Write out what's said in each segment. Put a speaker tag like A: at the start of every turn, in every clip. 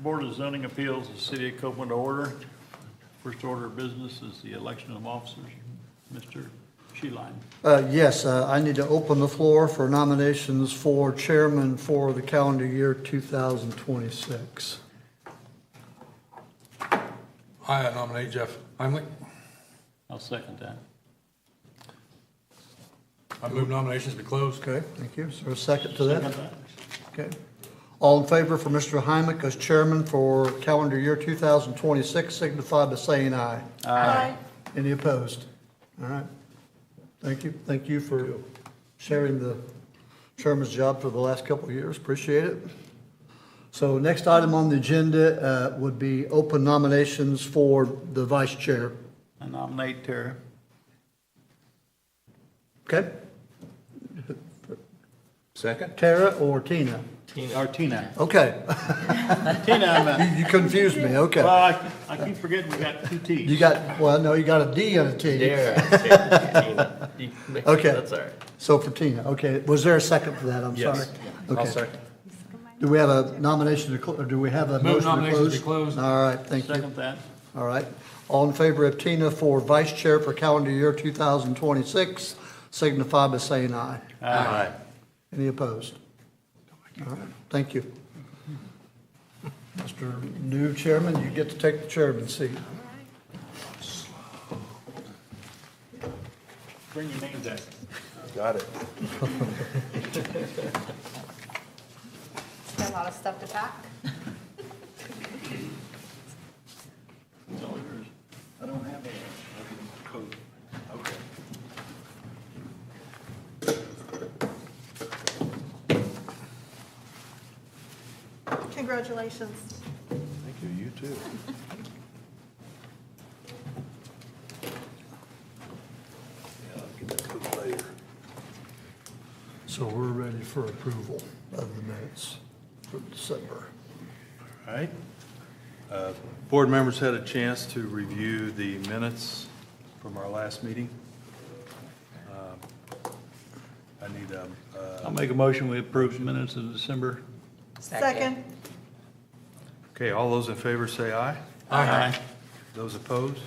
A: Board of Zoning Appeals of the City of Copeland to order. First order of business is the election of officers. Mr. Sheline.
B: Yes, I need to open the floor for nominations for chairman for the calendar year 2026.
C: I nominate Jeff Heimlich.
A: I'll second that.
C: I move nominations be closed.
B: Okay, thank you. Is there a second to that?
A: Second that.
B: Okay. All in favor for Mr. Heimick as chairman for calendar year 2026 signify by saying aye.
A: Aye.
B: Any opposed? All right. Thank you. Thank you for sharing the chairman's job for the last couple of years. Appreciate it. So next item on the agenda would be open nominations for the vice chair.
A: I nominate Tara.
B: Okay?
C: Second?
B: Tara or Tina?
A: Or Tina.
B: Okay.
A: Tina, I meant.
B: You confused me. Okay.
A: Well, I keep forgetting we got two T's.
B: You got, well, no, you got a D and a T.
D: Tina.
B: Okay.
D: That's all right.
B: So for Tina, okay. Was there a second for that? I'm sorry.
C: I'll
B: Okay.
C: second.
B: Do we have a nomination to, or do we have a
C: Move
B: motion to close?
C: nominations be closed.
B: All right, thank you.
A: Second that.
B: All right. All in favor of Tina for vice chair for calendar year 2026, signify by saying aye.
A: Aye.
B: Any opposed? All right, thank you. Mr. New Chairman, you get to take the chairman's seat.
A: Bring your name back.
C: Got it.
E: Got a lot of stuff to pack.
A: It's all yours. I don't have a code. Okay.
E: Congratulations.
C: Thank you, you too. Yeah, I'll get that code later.
B: So we're ready for approval of the minutes for December.
F: All right. Board members had a chance to review the minutes from our last meeting. I need
A: I'll make a motion, we approve the minutes of December.
E: Second.
F: okay, all those in favor say aye.
A: Aye.
F: Those opposed?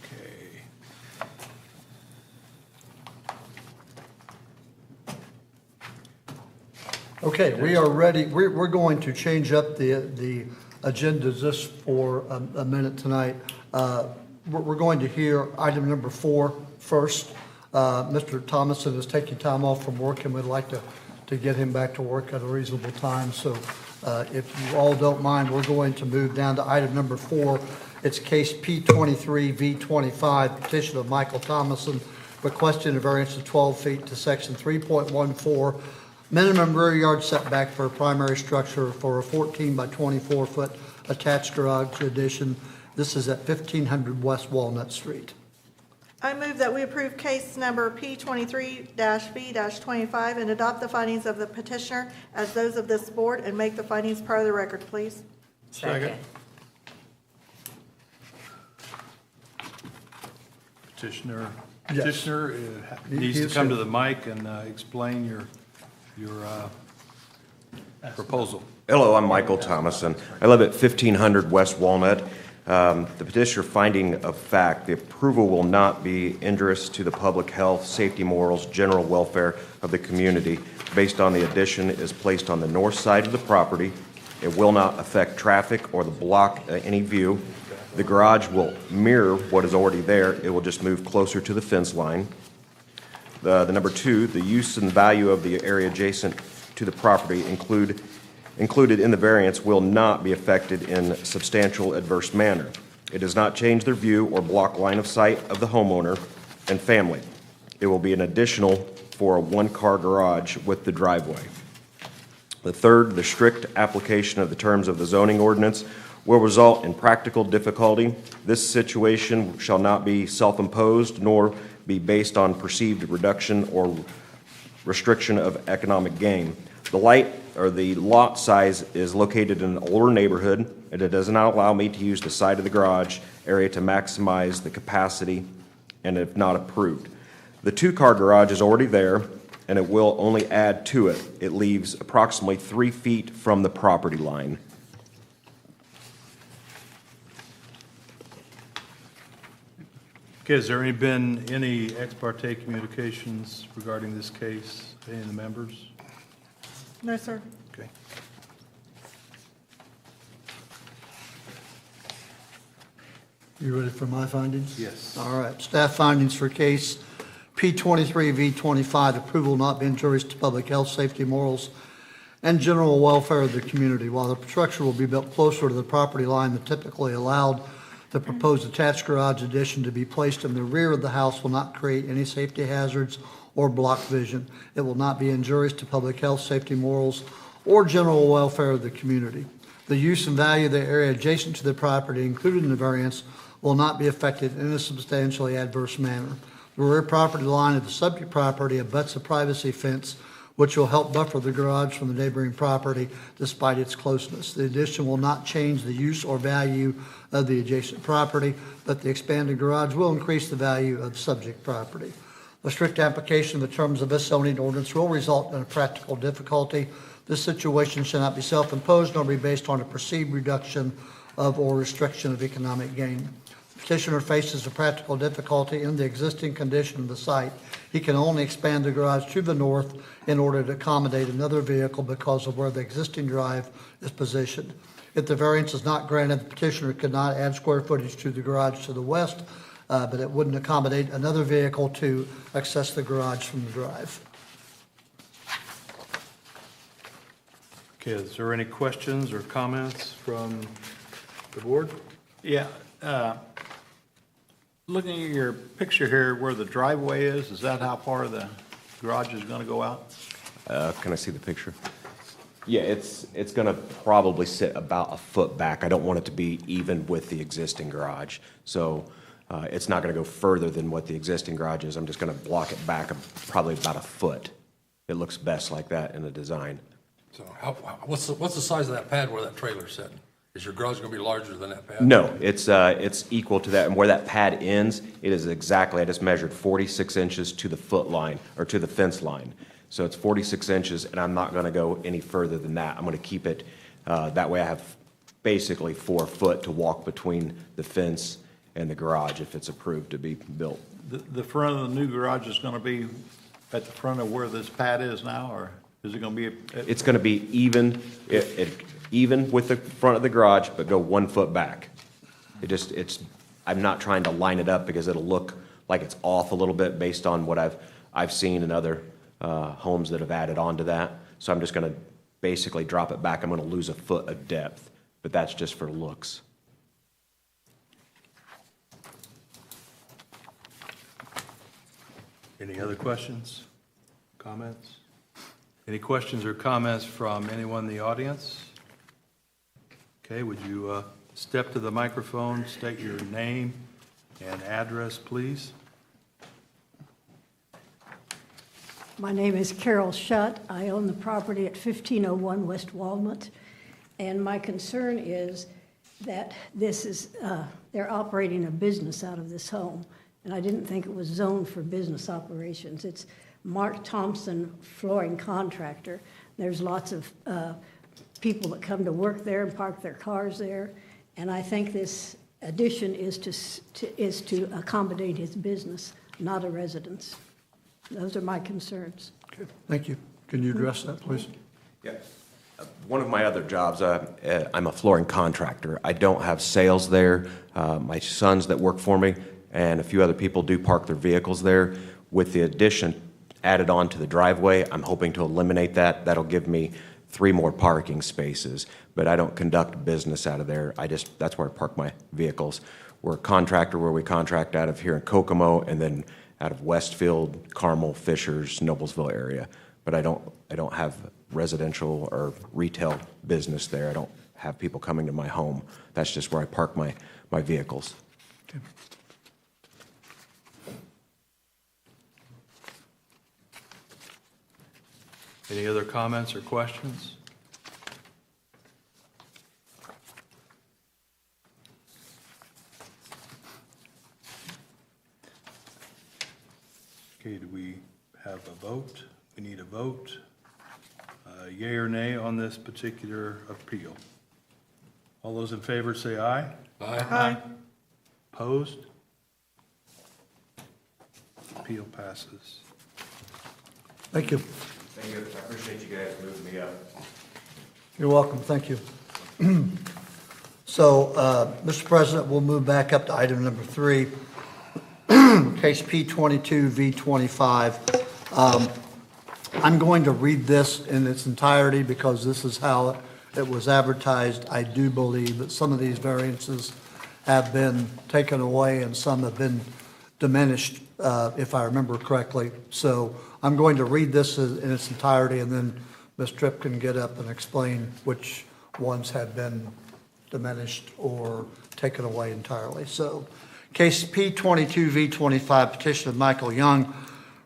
F: Okay.
B: Okay, we are ready. We're going to change up the agenda just for a minute tonight. We're going to hear item number 4 first. Mr. Thomason is taking time off from work, and we'd like to get him back to work at a reasonable time. So if you all don't mind, we're going to move down to item number 4. It's case P23V25, petition of Michael Thomason, requesting a variance of 12 feet to section 3.14, minimum rear yard setback for a primary structure for a 14 by 24 foot attached garage addition. This is at 1500 West Walnut Street.
E: I move that we approve case number P23-V-25 and adopt the findings of the petitioner as those of this board and make the findings part of the record, please.
D: Second.
F: Petitioner
B: Yes.
F: needs to
B: He's
F: come to
B: here.
F: the mic and explain your proposal.
G: Hello, I'm Michael Thomason. I live at 1500 West Walnut. The petitioner finding of fact, the approval will not be injurious to the public health, safety, morals, general welfare of the community. Based on the addition is placed on the north side of the property. It will not affect traffic or block any view. The garage will mirror what is already there. It will just move closer to the fence line. The number 2, the use and value of the area adjacent to the property included in the variance will not be affected in substantial adverse manner. It does not change their view or block line of sight of the homeowner and family. It will be an additional for a one-car garage with the driveway. The third, the strict application of the terms of the zoning ordinance will result in practical difficulty. This situation shall not be self-imposed nor be based on perceived reduction or restriction of economic gain. The lot size is located in an older neighborhood, and it does not allow me to use the side of the garage area to maximize the capacity, and if not approved. The 2-car garage is already there, and it will only add to it. It leaves approximately 3 feet from the property line.
F: Okay, has there been any ex parte communications regarding this case, any of the members?
E: No, sir.
F: Okay.
B: You ready for my findings?
F: Yes.
B: All right, staff findings for case P23V25, approval not be injurious to public health, safety, morals, and general welfare of the community. While the structure will be built closer to the property line than typically allowed, the proposed attached garage addition to be placed in the rear of the house will not create any safety hazards or block vision. It will not be injurious to public health, safety, morals, or general welfare of the community. The use and value of the area adjacent to the property included in the variance will not be affected in a substantially adverse manner. The rear property line of the subject property abuts a privacy fence, which will help buffer the garage from the neighboring property despite its closeness. The addition will not change the use or value of the adjacent property, but the expanded garage will increase the value of subject property. The strict application of the terms of this zoning ordinance will result in a practical difficulty. This situation should not be self-imposed nor be based on a perceived reduction of or restriction of economic gain. Petitioner faces a practical difficulty in the existing condition of the site. He can only expand the garage to the north in order to accommodate another vehicle because of where the existing drive is positioned. If the variance is not granted, the petitioner could not add square footage to the garage to the west, but it wouldn't accommodate another vehicle to access the garage from the drive.
F: Okay, is there any questions or comments from the board?
A: Yeah, looking at your picture here where the driveway is that how far the garage is gonna go out?
G: Can I see the picture? Yeah, it's going to probably sit about a foot back. I don't want it to be even with the existing garage. So it's not going to go further than what the existing garage is. I'm just going to block it back probably about a foot. It looks best like that in the design.
H: So what's the size of that pad where that trailer's sitting? Is your garage going to be larger than that pad?
G: No, it's equal to that. And where that pad ends, it is exactly, I just measured 46 inches to the foot line, or to the fence line. So it's 46 inches, and I'm not going to go any further than that. I'm going to keep it, that way I have basically 4 foot to walk between the fence and the garage if it's approved to be built.
A: The front of the new garage is gonna be at the front of where this pad is now, or is it gonna be?
G: It's going to be even, even with the front of the garage, but go 1 foot back. I'm not trying to line it up because it'll look like it's off a little bit based on what I've seen in other homes that have added on to that. So I'm just going to basically drop it back. I'm going to lose a foot of depth, but that's just for looks.
F: Any other questions, comments? Any questions or comments from anyone in the audience? Okay, would you step to the microphone, state your name and address, please?
I: My name is Carol Shutt. I own the property at 1501 West Walnut, and my concern is that this is, they're operating a business out of this home, and I didn't think it was zoned for business operations. It's Mark Thompson Flooring Contractor. There's lots of people that come to work there and park their cars there, and I think this addition is to accommodate his business, not a residence. Those are my concerns.
B: Okay, thank you. Can you address that, please?
G: Yeah. One of my other jobs, I'm a flooring contractor. I don't have sales there. My sons that work for me and a few other people do park their vehicles there. With the addition added on to the driveway, I'm hoping to eliminate that. That'll give me 3 more parking spaces, but I don't conduct business out of there. That's where I park my vehicles. We're a contractor where we contract out of here in Kokomo and then out of Westfield, Carmel, Fishers, Noblesville area. But I don't have residential or retail business there. I don't have people coming to my home. That's just where I park my vehicles.
B: Okay.
F: Any other comments or questions? Okay, do we have a vote? We need a vote, yea or nay on this particular appeal. All those in favor say aye.
H: Aye.
F: Opposed? Appeal passes.
B: Thank you.
G: Thank you. I appreciate you guys moving me up.
B: You're welcome, thank you. So, Mr. President, we'll move back up to item number 3, case P22V25. I'm going to read this in its entirety because this is how it was advertised. I do believe that some of these variances have been taken away and some have been diminished, if I remember correctly. So I'm going to read this in its entirety, and then Ms. Tripp can get up and explain which ones have been diminished or taken away entirely. So, case P22V25, petition of Michael Young,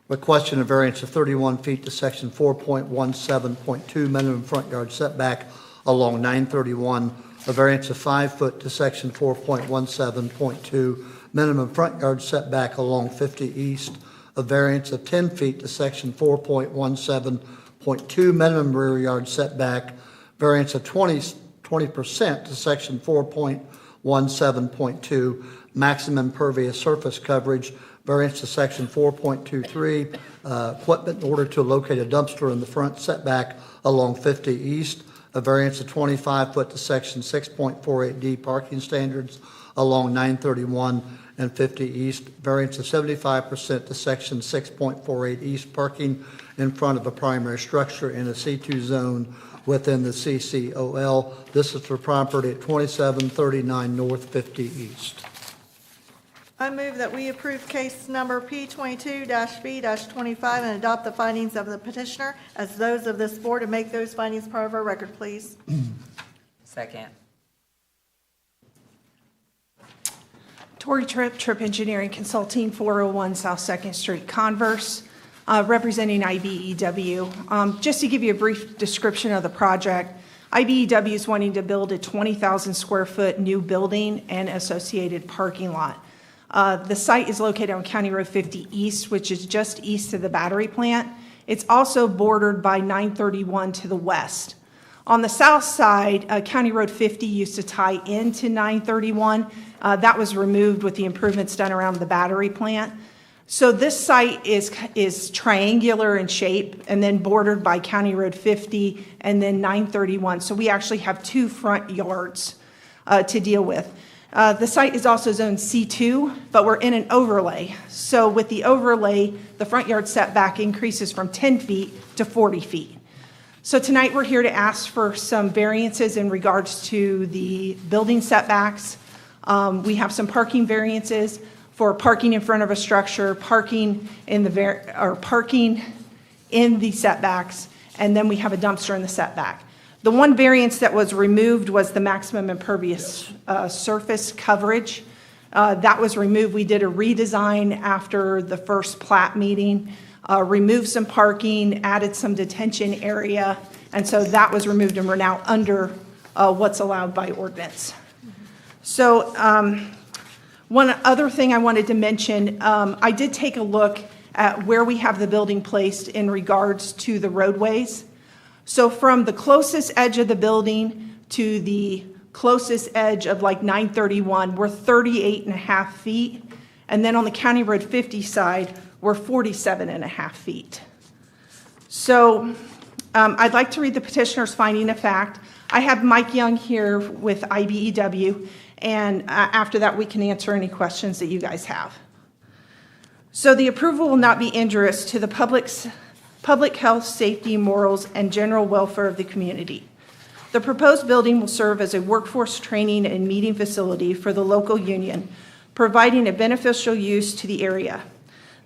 B: requesting a variance of 31 feet to section 4.17.2 minimum front yard setback along 931, a variance of 5 foot to section 4.17.2 minimum front yard setback along 50 East, a variance of 10 feet to section 4.17.2 minimum rear yard setback, variance of 20% to section 4.17.2 maximum impervious surface coverage, variance to section 4.23 equipment in order to locate a dumpster in the front setback along 50 East, a variance of 25 foot to section 6.48D parking standards along 931 and 50 East, variance of 75% to section 6.48 East parking in front of a primary structure in a C2 zone within the CCOL. This is for property at 2739 North 50 East.
E: I move that we approve case number P22-V-25 and adopt the findings of the petitioner as those of this board and make those findings part of our record, please.
D: Second.
J: Tori Tripp, Tripp Engineering Consulting, 401 South 2nd Street, Converse, representing IBEW. Just to give you a brief description of the project, IBEW is wanting to build a 20,000 square foot new building and associated parking lot. The site is located on County Road 50 East, which is just east of the battery plant. It's also bordered by 931 to the west. On the south side, County Road 50 used to tie into 931. That was removed with the improvements done around the battery plant. So this site is triangular in shape and then bordered by County Road 50 and then 931. So we actually have 2 front yards to deal with. The site is also zoned C2, but we're in an overlay. So with the overlay, the front yard setback increases from 10 feet to 40 feet. So tonight we're here to ask for some variances in regards to the building setbacks. We have some parking variances for parking in front of a structure, parking in the setbacks, and then we have a dumpster in the setback. The one variance that was removed was the maximum impervious surface coverage. That was removed. We did a redesign after the first plat meeting, removed some parking, added some detention area, and so that was removed, and we're now under what's allowed by ordinance. So one other thing I wanted to mention, I did take a look at where we have the building placed in regards to the roadways. So from the closest edge of the building to the closest edge of like 931, we're 38.5 feet. And then on the County Road 50 side, we're 47.5 feet. So I'd like to read the petitioner's finding of fact. I have Mike Young here with IBEW, and after that we can answer any questions that you guys have. So the approval will not be injurious to the public health, safety, morals, and general welfare of the community. The proposed building will serve as a workforce training and meeting facility for the local union, providing a beneficial use to the area.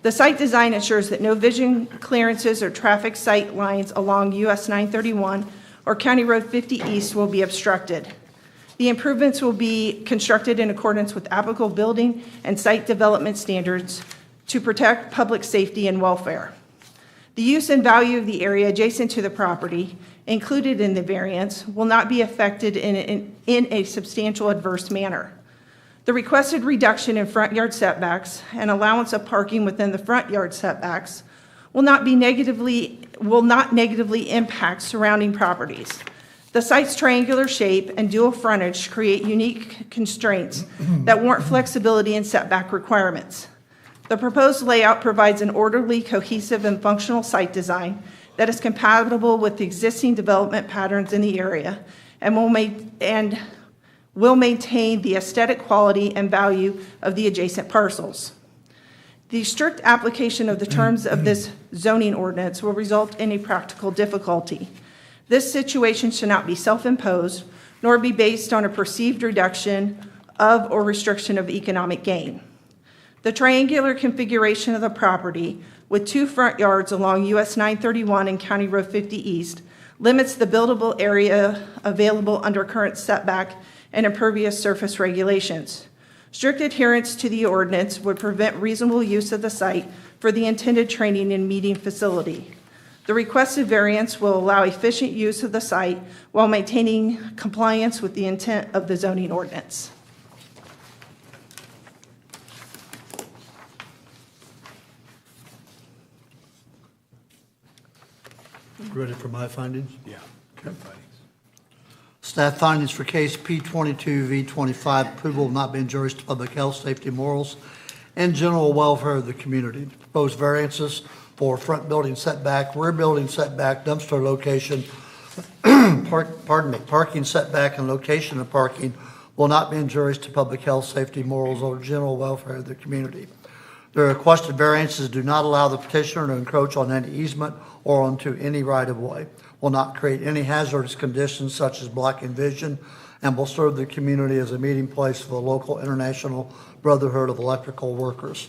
J: The site design ensures that no vision clearances or traffic sight lines along US 931 or County Road 50 East will be obstructed. The improvements will be constructed in accordance with applicable building and site development standards to protect public safety and welfare. The use and value of the area adjacent to the property included in the variance will not be affected in a substantial adverse manner. The requested reduction in front yard setbacks and allowance of parking within the front yard setbacks will not negatively will not negatively impact surrounding properties. The site's triangular shape and dual frontage create unique constraints that warrant flexibility and setback requirements. The proposed layout provides an orderly, cohesive, and functional site design that is compatible with the existing development patterns in the area and will maintain the aesthetic quality and value of the adjacent parcels. The strict application of the terms of this zoning ordinance will result in a practical difficulty. This situation should not be self-imposed, nor be based on a perceived reduction of or restriction of economic gain. The triangular configuration of the property, with 2 front yards along US 931 and County Road 50 East, limits the buildable area available under current setback and impervious surface regulations. Strict adherence to the ordinance would prevent reasonable use of the site for the intended training and meeting facility. The requested variance will allow efficient use of the site while maintaining compliance with the intent of the zoning ordinance.
B: Ready for my findings?
F: Yeah.
B: Staff findings for case P22V25, approval of not being injurious to public health, safety, morals, and general welfare of the community. Proposed variances for front building setback, rear building setback, dumpster location, parking setback and location of parking will not be injurious to public health, safety, morals, or general welfare of the community. The requested variances do not allow the petitioner to encroach on any easement or onto any right-of-way, will not create any hazardous conditions such as blocking vision, and will serve the community as a meeting place for the local International Brotherhood of Electrical Workers.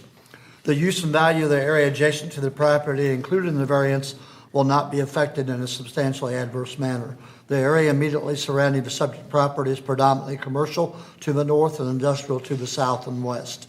B: The use and value of the area adjacent to the property, including the variance, will not be affected in a substantially adverse manner. The area immediately surrounding the subject property is predominantly commercial to the north and industrial to the south and west.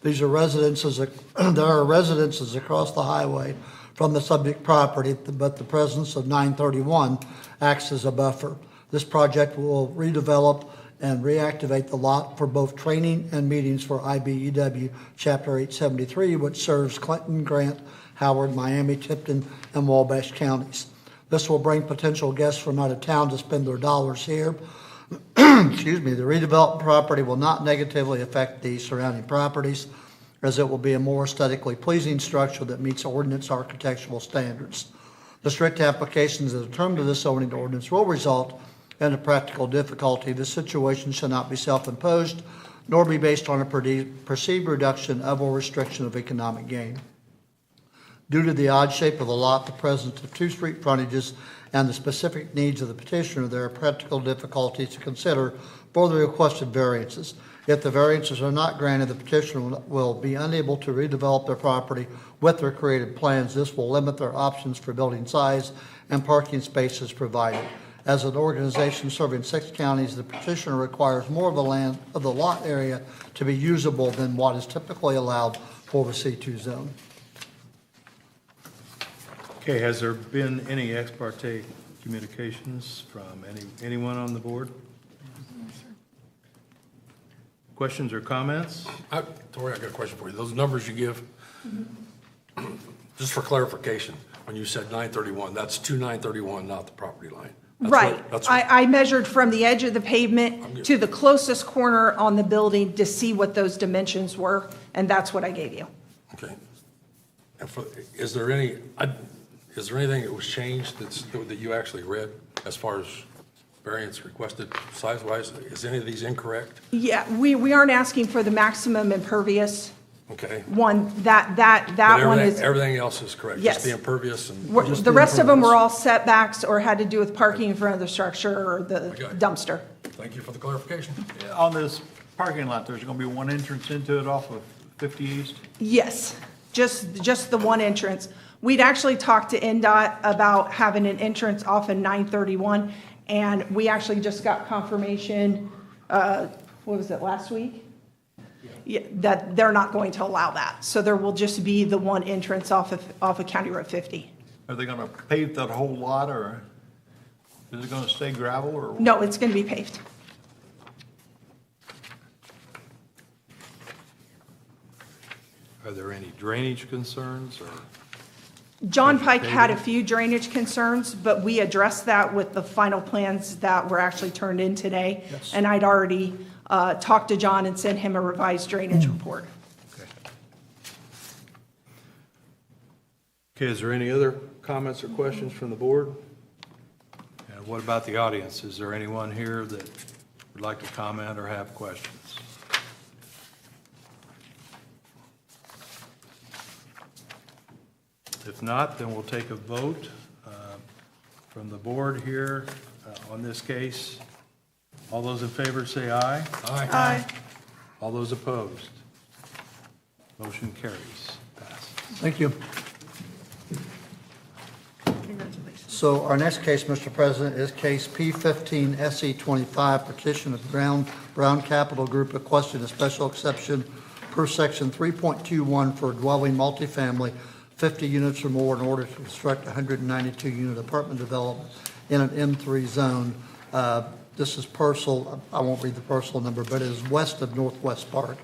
B: These are residences, there are residences across the highway from the subject property, but the presence of 931 acts as a buffer. This project will redevelop and reactivate the lot for both training and meetings for IBEW Chapter 873, which serves Clinton, Grant, Howard, Miami, Tipton, and Wabash counties. This will bring potential guests from out of town to spend their dollars here. Excuse me, the redeveloped property will not negatively affect the surrounding properties, as it will be a more aesthetically pleasing structure that meets ordinance architectural standards. The strict applications of the term of this zoning ordinance will result in a practical difficulty. This situation shall not be self-imposed, nor be based on a perceived reduction of or restriction of economic gain. Due to the odd shape of the lot, the presence of 2 street frontages, and the specific needs of the petitioner, there are practical difficulties to consider for the requested variances. If the variances are not granted, the petitioner will be unable to redevelop their property with their created plans. This will limit their options for building size and parking spaces provided. As an organization serving 6 counties, the petitioner requires more of the lot area to be usable than what is typically allowed for the C2 zone.
F: Okay, has there been any ex parte communications from anyone on the board? Questions or comments?
H: Tori, I got a question for you. Those numbers you give, just for clarification, when you said 931, that's to 931, not the property line. That's
J: Right.
H: what- that's what-
J: I measured from the edge of the pavement to the closest corner on the building to see what those dimensions were, and that's what I gave you.
H: Okay. And is there anything that was changed that you actually read as far as variance requested size-wise? Is any of these incorrect?
J: Yeah, we aren't asking for the maximum impervious
H: Okay.
J: one. That
H: But
J: one is,
H: everything else is correct?
J: Yes.
H: Just the impervious and?
J: the rest of them were all setbacks or had to do with parking in front of the structure or the
H: Okay.
J: dumpster.
H: Thank you for the clarification.
A: On this parking lot, there's gonna be one entrance into it off of 50 East?
J: Yes, just the one entrance. We'd actually talked to NDOT about having an entrance off of 931, and we actually just got confirmation, what was it, last week? Yeah, that they're not going to allow that. So there will just be the one entrance off of County Road 50.
A: Are they gonna pave that whole lot, or is it gonna stay gravel, or?
J: No, it's going to be paved.
F: Are there any drainage concerns or
J: John Pike had a few drainage concerns, but we addressed that with the final plans that were actually turned in today.
B: Yes.
J: And I'd already talked to John and sent him a revised drainage report.
F: Okay, is there any other comments or questions from the board? And what about the audience? Is there anyone here that would like to comment or have questions? If not, then we'll take a vote from the board here on this case. All those in favor say aye.
E: Aye.
F: All those opposed? Motion carries. Passes.
B: Thank you.
E: Congratulations.
B: So our next case, Mr. President, is case P15 SE 25, petition of Brown Capital Group requesting a special exception per section 3.21 for a dwelling multifamily, 50 units or more, in order to construct a 192-unit apartment development in an M3 zone. This is parcel, I won't read the parcel number, but it is west of Northwest Park.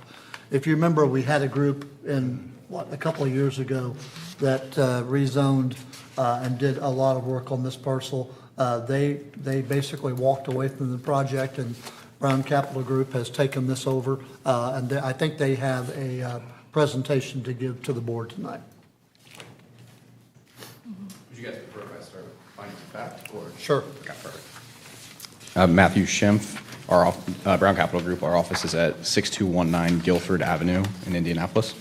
B: If you remember, we had a group a couple of years ago that rezoned and did a lot of work on this parcel. They basically walked away from the project, and Brown Capital Group has taken this over, and I think they have a presentation to give to the board tonight.
K: Would you guys prefer if I start with findings of fact, or?
B: Sure.
K: Okay, perfect. Matthew Schimpf, Brown Capital Group, our office is at 6219 Guilford Avenue in Indianapolis.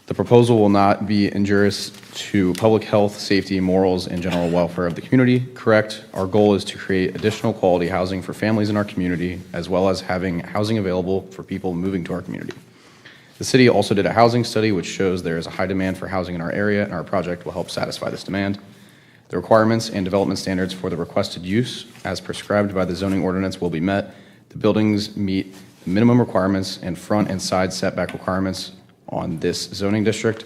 K: The proposal will not be injurious to public health, safety, morals, and general welfare of the community. Correct. Our goal is to create additional quality housing for families in our community, as well as having housing available for people moving to our community. The city also did a housing study which shows there is a high demand for housing in our area, and our project will help satisfy this demand. The requirements and development standards for the requested use, as prescribed by the zoning ordinance, will be met. The buildings meet the minimum requirements and front and side setback requirements on this zoning district.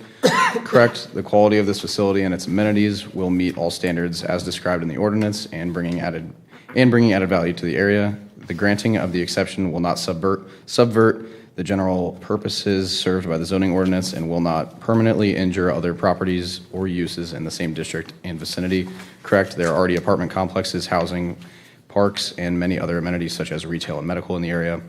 K: Correct. The quality of this facility and its amenities will meet all standards as described in the ordinance and bringing added value to the area. The granting of the exception will not subvert the general purposes served by the zoning ordinance and will not permanently injure other properties or uses in the same district and vicinity. Correct. There are already apartment complexes, housing, parks, and many other amenities such as retail and medical in the area.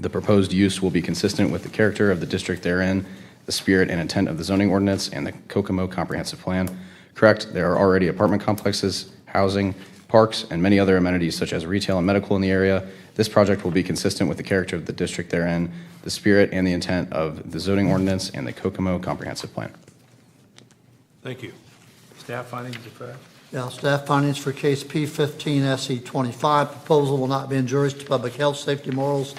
K: The proposed use will be consistent with the character of the district therein, the spirit and intent of the zoning ordinance, and the Kokomo Comprehensive Plan. Correct. There are already apartment complexes, housing, parks, and many other amenities such as retail and medical in the area. This project will be consistent with the character of the district therein, the spirit and the intent of the zoning ordinance and the Kokomo Comprehensive Plan.
F: Thank you. Staff findings of fact?
B: Yeah, staff findings for case P15 SE 25. Proposal will not be injurious to public health, safety, morals,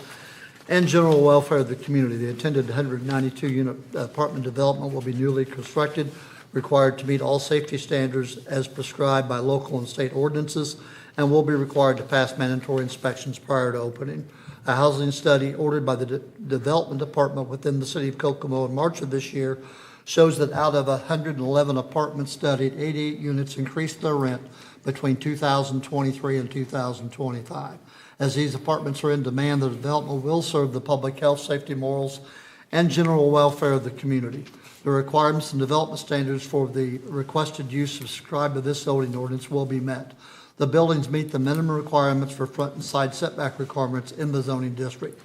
B: and general welfare of the community. The intended 192-unit apartment development will be newly constructed, required to meet all safety standards as prescribed by local and state ordinances, and will be required to pass mandatory inspections prior to opening. A housing study ordered by the Development Department within the city of Kokomo in March of this year shows that out of 111 apartments studied, 88 units increased their rent between 2023 and 2025. As these apartments are in demand, the development will serve the public health, safety, morals, and general welfare of the community. The requirements and development standards for the requested use subscribed to this zoning ordinance will be met. The buildings meet the minimum requirements for front and side setback requirements in the zoning district.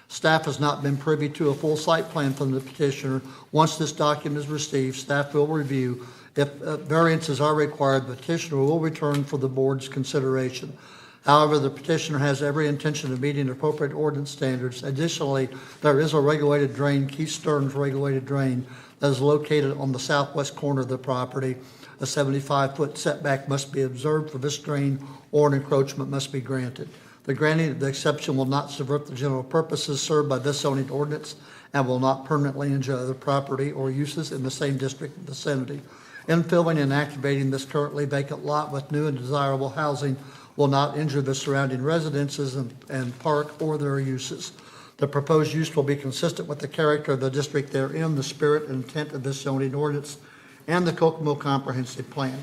B: Staff has not been privy to a full site plan from the petitioner. Once this document is received, staff will review. If variances are required, the petitioner will return for the board's consideration. However, the petitioner has every intention of meeting appropriate ordinance standards. Additionally, there is a regulated drain, Keith Stearns regulated drain, that is located on the southwest corner of the property. A 75-foot setback must be observed for this drain, or an encroachment must be granted. The granting of the exception will not subvert the general purposes served by this zoning ordinance and will not permanently injure other property or uses in the same district and vicinity. Infilling and activating this currently vacant lot with new and desirable housing will not injure the surrounding residences and park or their uses. The proposed use will be consistent with the character of the district therein, the spirit and intent of this zoning ordinance, and the Kokomo Comprehensive Plan.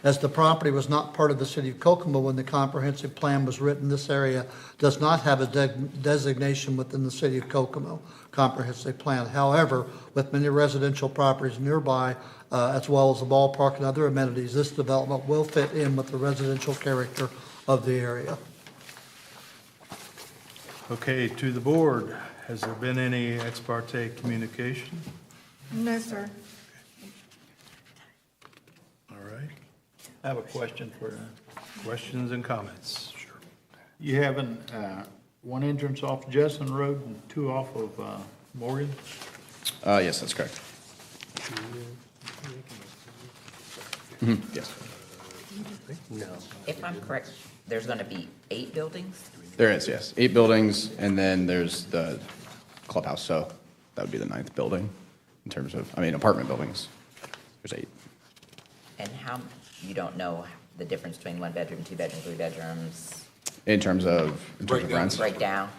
B: As the property was not part of the city of Kokomo when the comprehensive plan was written, this area does not have a designation within the city of Kokomo comprehensive plan. However, with many residential properties nearby, as well as the ballpark and other amenities, this development will fit in with the residential character of the area.
F: Okay, to the board, has there been any ex parte communication?
E: No, sir.
F: All right.
A: I have a question for you.
F: Questions and comments? Sure.
A: You having one entrance off Jessen Road and two off of Morgan?
K: Yes, that's correct. Mhm, yes,
D: If I'm correct, there's going to be 8 buildings?
K: there is, yes. 8 buildings, and then there's the clubhouse, so that would be the 9th building in terms of, apartment buildings. There's 8.
D: And how, you don't know the difference between 1 bedroom, 2 bedroom, 3 bedrooms,
K: In terms of rents?
D: breakdown?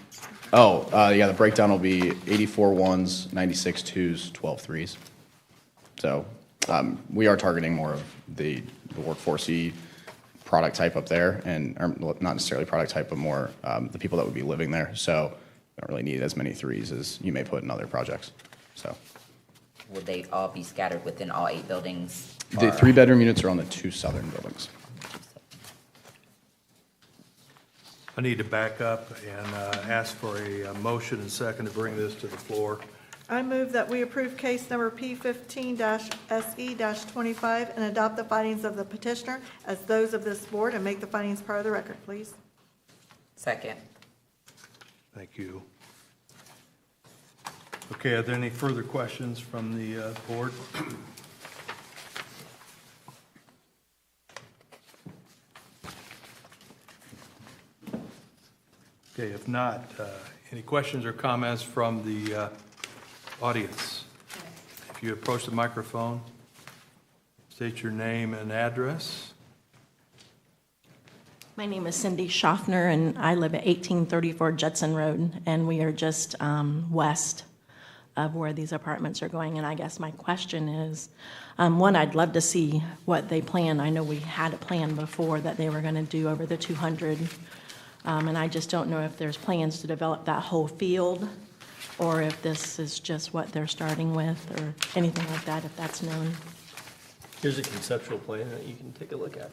K: Yeah, the breakdown will be 84 ones, 96 twos, 12 threes. So we are targeting more of the workforce-y product type up there, and well, not necessarily product type, but more the people that would be living there. So we don't really need as many threes as you may put in other projects. So
D: Would they all be scattered within all 8 buildings?
K: the
D: or-
K: 3-bedroom units are on the 2 southern buildings.
F: I need to back up and ask for a motion and second to bring this to the floor.
E: I move that we approve case number P15-SE-25 and adopt the findings of the petitioner as those of this board and make the findings part of the record, please.
D: Second.
F: Thank you. Okay, are there any further questions from the board? Okay, if not, any questions or comments from the audience? If you approach the microphone, state your name and address.
L: My name is Cindy Schaffner, and I live at 1834 Judson Road, and we are just west of where these apartments are going. And I guess my question is, one, I'd love to see what they plan. I know we had a plan before that they were going to do over the 200, and I just don't know if there's plans to develop that whole field, or if this is just what they're starting with, or anything like that, if that's known.
M: Here's a conceptual plan that you can take a look at.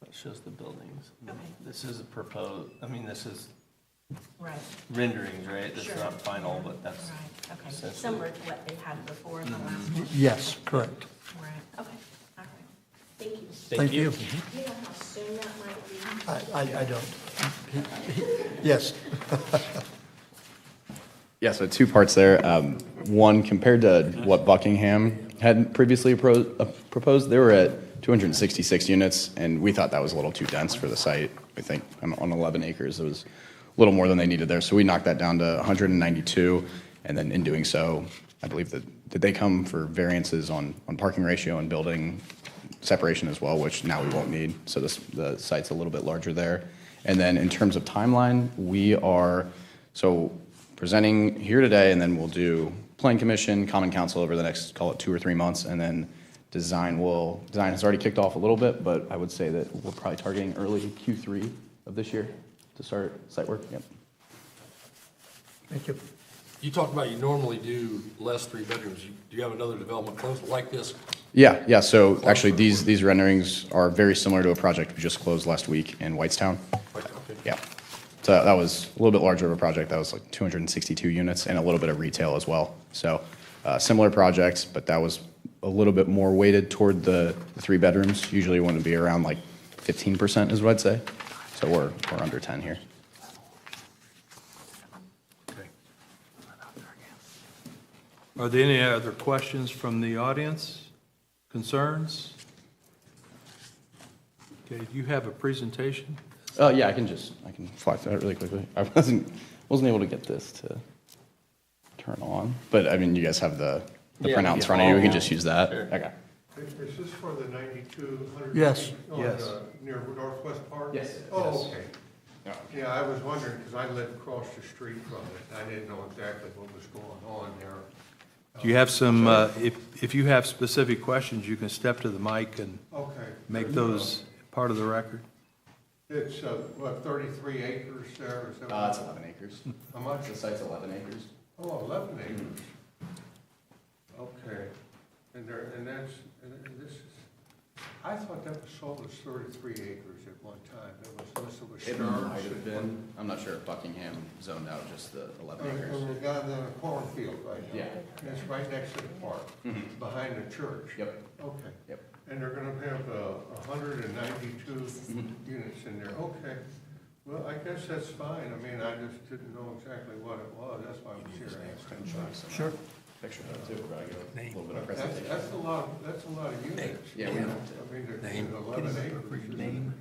M: That shows the buildings.
L: Okay.
M: This is a proposed, this is
L: Right.
M: renderings, right? This is
L: Sure.
M: not final, but that's
L: Right, okay.
M: essentially-
L: Similar to what they had before in the last one.
B: Yes, correct.
L: Right, okay, all right. Thank you.
B: Thank you.
L: Do you know how soon that might be?
B: I don't. Yes.
K: Yeah, so 2 parts there. One, compared to what Buckingham had previously proposed, they were at 266 units, and we thought that was a little too dense for the site. We think on 11 acres, it was a little more than they needed there. So we knocked that down to 192, and then in doing so, I believe that they come for variances on parking ratio and building separation as well, which now we won't need. So the site's a little bit larger there. And then in terms of timeline, we are presenting here today, and then we'll do Plan Commission, Common Council over the next, call it 2 or 3 months, and then design has already kicked off a little bit, but I would say that we're probably targeting early Q3 of this year to start site work. Yep.
B: Thank you.
H: You talked about you normally do less 3 bedrooms. Do you have another development close like this?
K: Yeah. So actually, these renderings are very similar to a project we just closed last week in Whitestown.
H: Okay.
K: Yeah. So that was a little bit larger of a project. That was like 262 units and a little bit of retail as well. So similar projects, but that was a little bit more weighted toward the 3 bedrooms. Usually want to be around like 15% is what I'd say. So we're under 10 here.
F: Okay. Are there any other questions from the audience? Concerns? Okay, do you have a presentation?
K: Yeah, I can fly through that really quickly. I wasn't able to get this to turn on, but you guys have the printout in front of you. We can just use that.
M: Sure.
K: Okay.
N: Is this for the 9200?
B: Yes.
F: Yes.
N: Near Northwest Park?
K: Yes.
N: Oh, okay. Yeah, I was wondering, because I live across the street from it. I didn't know exactly what was going on there.
F: Do you have some, if you have specific questions, you can step to the mic and
N: Okay.
F: make those part of the record.
N: It's, what, 33 acres there? Is that
K: It's 11 acres.
N: How much?
K: The site's 11 acres.
N: Oh, 11 acres. Okay. And there, and that's, and this is, I thought that was sold as 33 acres at one time. That was listed with
K: It
N: Stearns.
K: might have been, I'm not sure if Buckingham zoned out just the 11 acres.
N: And we've got the cornfield right now.
K: Yeah.
N: And it's right next to the park, behind the church.
K: Yep.
N: Okay.
K: Yep.
N: And they're gonna have 192 units in there. Okay. Well, I guess that's fine. I mean, I just didn't know exactly what it was. That's why I was here asking.
B: Sure.
K: Picture of it too, probably a little bit of
N: That's
K: presentation.
N: a lot of units.
K: Yeah, we
N: I
K: have
N: mean, there's 11 acres. Name.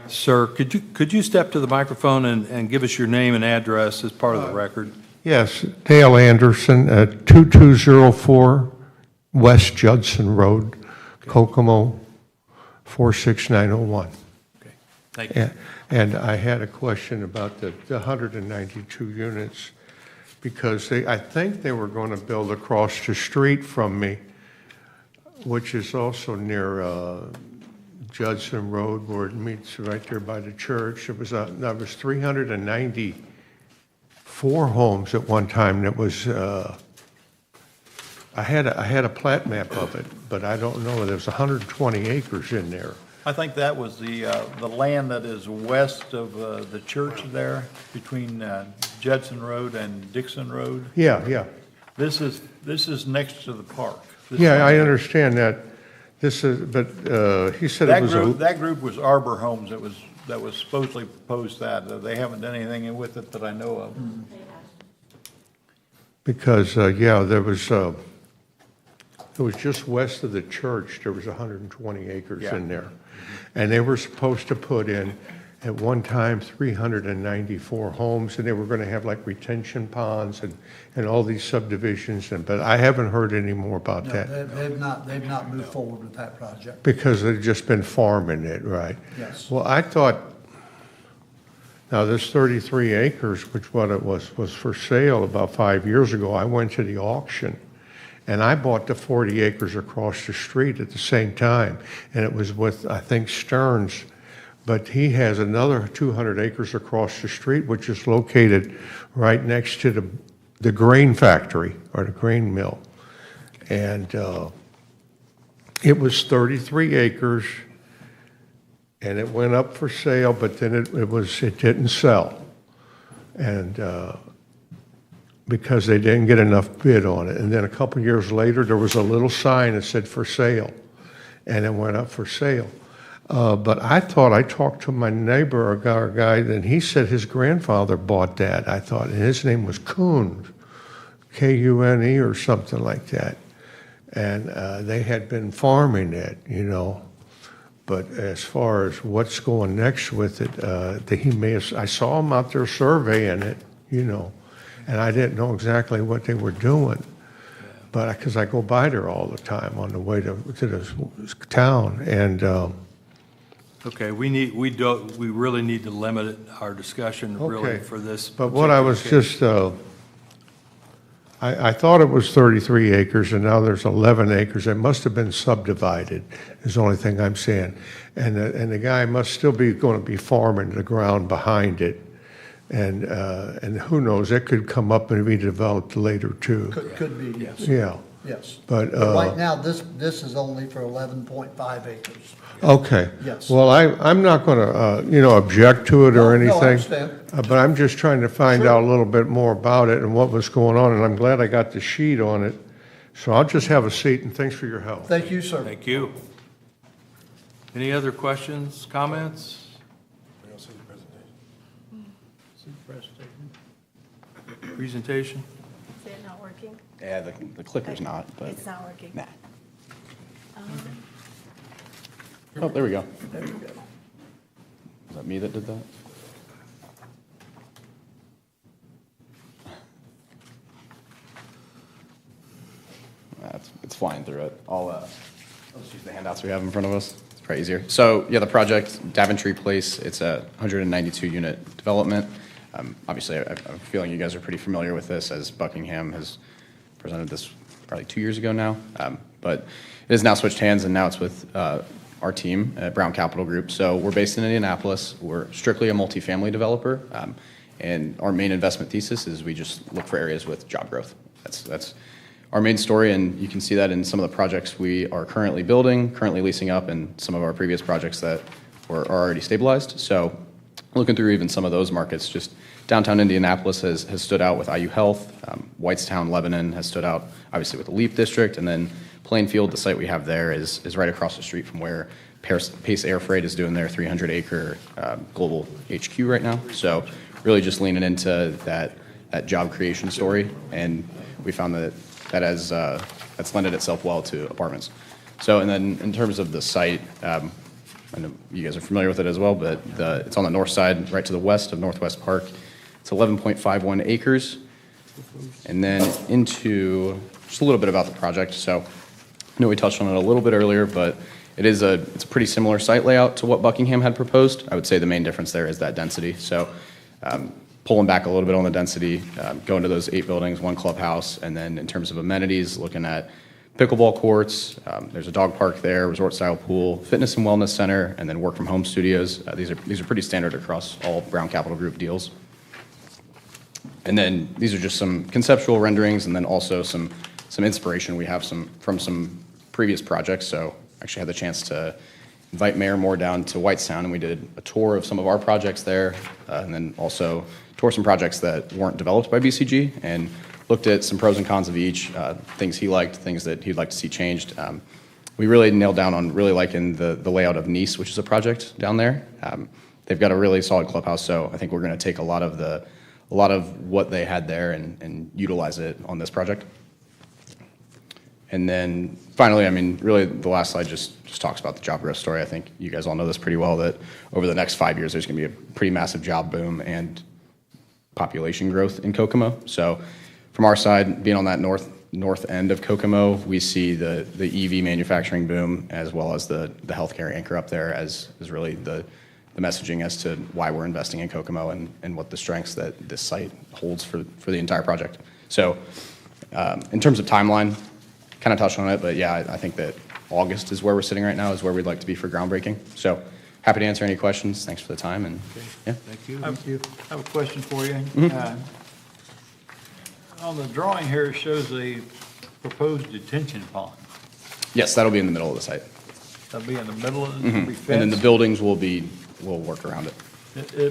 F: Sir, could you step to the microphone and give us your name and address as part of the record?
N: Yes, Dale Anderson at 2204 West Judson Road, Kokomo, 46901.
F: Okay, thank you.
N: And I had a question about the 192 units, because I think they were going to build across the street from me, which is also near Judson Road, where it meets right there by the church. It was, that was 394 homes at one time. That was, I had a plat map of it, but I don't know. There was 120 acres in there.
A: I think that was the land that is west of the church there, between Judson Road and Dixon Road.
N: Yeah.
A: This is next to the park. This
N: Yeah, I
A: land.
N: understand that. This is, but he said it was
A: That group was Arbor Homes that was supposedly proposed that. They haven't done anything with it that I know of.
N: because, yeah, there was, it was just west of the church, there was 120 acres
A: Yeah.
N: in there. And they were supposed to put in, at one time, 394 homes, and they were going to have like retention ponds and all these subdivisions, but I haven't heard any more about
B: No,
N: that.
B: they've not moved forward with that project.
N: Because they've just been farming it, right?
B: Yes.
N: Well, I thought, now this 33 acres, which what it was for sale about 5 years ago. I went to the auction, and I bought the 40 acres across the street at the same time, and it was with, I think, Stearns. But he has another 200 acres across the street, which is located right next to the grain factory, or the grain mill. And it was 33 acres, and it went up for sale, but then it didn't sell. And because they didn't get enough bid on it. And then a couple years later, there was a little sign that said for sale, and it went up for sale. But I thought, I talked to my neighbor, a guy, and he said his grandfather bought that, I thought, and his name was Kuhn, K-U-N-E or something like that. And they had been farming it, you know. But as far as what's going next with it, he may have, I saw him out there surveying it, you know, and I didn't know exactly what they were doing. But, because I go by there all the time on the way to this town, and
F: Okay, we really need to limit our discussion really
N: Okay.
F: for this.
N: But what I was just, I thought it was 33 acres, and now there's 11 acres. It must have been subdivided, is the only thing I'm saying. And the guy must still be going to be farming the ground behind it. And who knows, it could come up and be developed later, too.
B: Could be, yes.
N: Yeah.
B: Yes.
N: But,
B: right now, this is only for 11.5 acres.
N: Okay.
B: Yes.
N: Well, I'm not going to, object to it or
B: No,
N: anything.
B: I understand.
N: But I'm just trying to find
B: Sure.
N: out a little bit more about it and what was going on, and I'm glad I got the sheet on it. So I'll just have a seat, and thanks for your help.
B: Thank you, sir.
F: Thank you. Any other questions, comments? Presentation?
L: Is it not working?
K: Yeah, the clicker's not, but.
L: It's not working.
K: Nah. Oh, there we go.
B: There we go.
K: Was that me that did that? It's flying through it. Let's use the handouts we have in front of us. It's probably easier. So, yeah, the project, Daventry Place, it's a 192-unit development. Obviously, I'm feeling you guys are pretty familiar with this, as Buckingham has presented this probably 2 years ago now. But it has now switched hands, and now it's with our team at Brown Capital Group. So we're based in Indianapolis. We're strictly a multifamily developer, and our main investment thesis is we just look for areas with job growth. That's our main story, and you can see that in some of the projects we are currently building, currently leasing up, and some of our previous projects that are already stabilized. So looking through even some of those markets, just downtown Indianapolis has stood out with IU Health. Whitestown, Lebanon has stood out, obviously, with the LEAP District, and then Plainfield, the site we have there, is right across the street from where Pace Air Freight is doing their 300-acre global HQ right now. So really just leaning into that job creation story, and we found that's lended itself well to apartments. So, and then in terms of the site, I know you guys are familiar with it as well, but it's on the north side, right to the west of Northwest Park. It's 11.51 acres. And then into just a little bit about the project. So I know we touched on it a little bit earlier, but it's a pretty similar site layout to what Buckingham had proposed. I would say the main difference there is that density. So pulling back a little bit on the density, going to those 8 buildings, 1 clubhouse, and then in terms of amenities, looking at pickleball courts, there's a dog park there, resort-style pool, fitness and wellness center, and then work-from-home studios. These are pretty standard across all Brown Capital Group deals. And then these are just some conceptual renderings, and then also some inspiration we have from some previous projects. So I actually had the chance to invite Mayor Moore down to Whitestown, and we did a tour of some of our projects there, and then also tour some projects that weren't developed by BCG, and looked at some pros and cons of each, things he liked, things that he'd like to see changed. We really nailed down on really liking the layout of Nice, which is a project down there. They've got a really solid clubhouse, so I think we're going to take a lot of what they had there and utilize it on this project. And then finally, I mean, really the last slide just talks about the job growth story. I think you guys all know this pretty well, that over the next 5 years, there's going to be a pretty massive job boom and population growth in Kokomo. So from our side, being on that north end of Kokomo, we see the EV manufacturing boom as well as the healthcare anchor up there as really the messaging as to why we're investing in Kokomo and what the strengths that this site holds for the entire project. So in terms of timeline, kind of touched on it, but yeah, I think that August is where we're sitting right now, is where we'd like to be for groundbreaking. So happy to answer any questions. Thanks for the time, and yeah.
C: Thank you.
A: I have a question for you. On the drawing here, it shows a proposed detention pond.
K: Yes, that'll be in the middle of the site.
A: That'll be in the middle of it, it'll be fenced.
K: And then the buildings we'll work around it.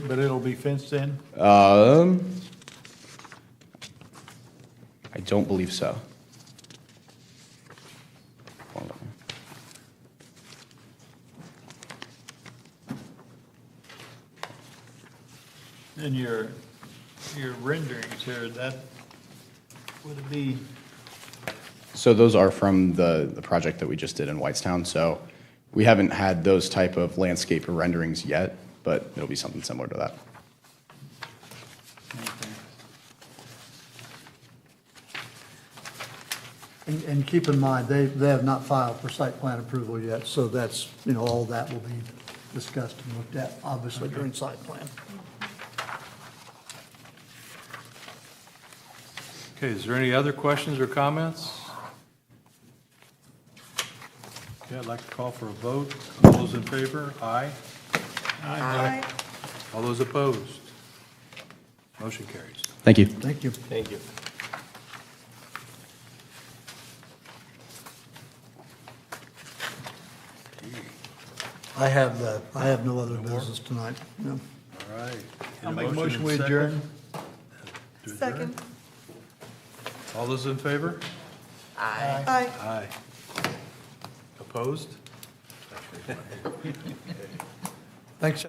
A: But it'll be fenced in?
K: I don't believe so.
A: And your renderings here, that, would it be?
K: So those are from the project that we just did in Whitestown. So we haven't had those type of landscape renderings yet, but it'll be something similar to that.
B: And keep in mind, they have not filed for site plan approval yet, so that's, all that will be discussed and looked at, obviously, during site plan.
F: Okay, is there any other questions or comments? Okay, I'd like to call for a vote. All those in favor? Aye.
E: Aye.
F: All those opposed? Motion carries.
K: Thank you.
B: Thank you.
M: Thank you.
B: I have no other business tonight, no.
F: All right.
A: I'll make a
F: and
A: motion we
F: second
A: adjourn.
F: to adjourn?
E: Second.
F: All those in favor?
D: Aye.
E: Aye.
F: Aye. Opposed?
B: Thanks.